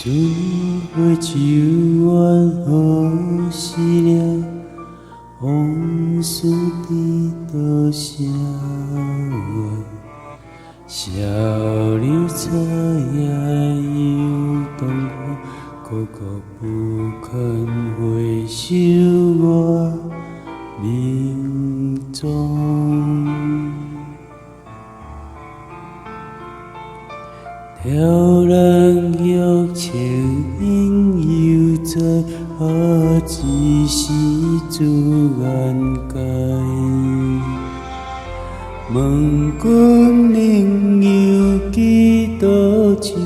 春花秋月何时了？往事知多少？小柳插叶又东风，孤孤不肯回首我命中。挑人玉情应犹在，何只是自然界。问君能有几多愁？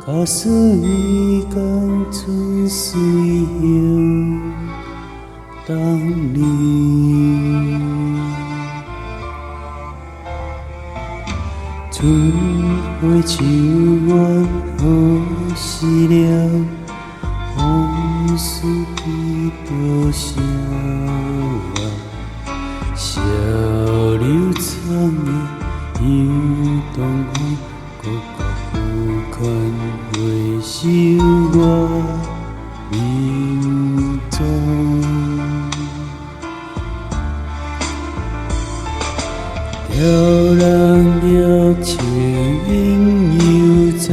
假使一江春水向东流。春花秋月何时了？往事知多少？小柳插叶又东风，孤孤不肯回首我命中。挑人玉情应犹在，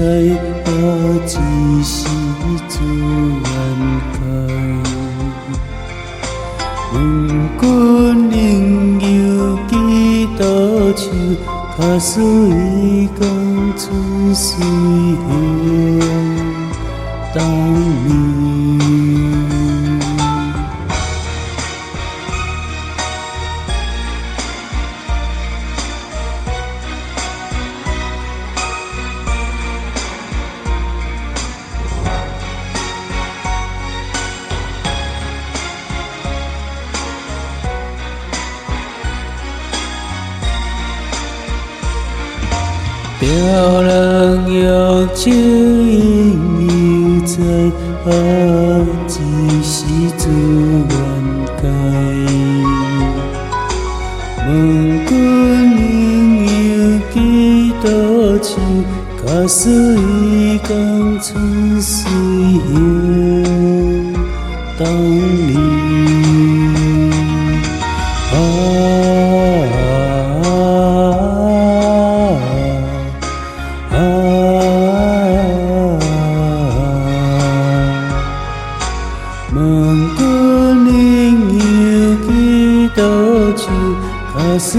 何只是自然界。问君能有几多愁？假使一江春水向东流。挑人玉情应犹在，何只是自然界。问君能有几多愁？假使一江春水向东流。问君能有几多愁？假使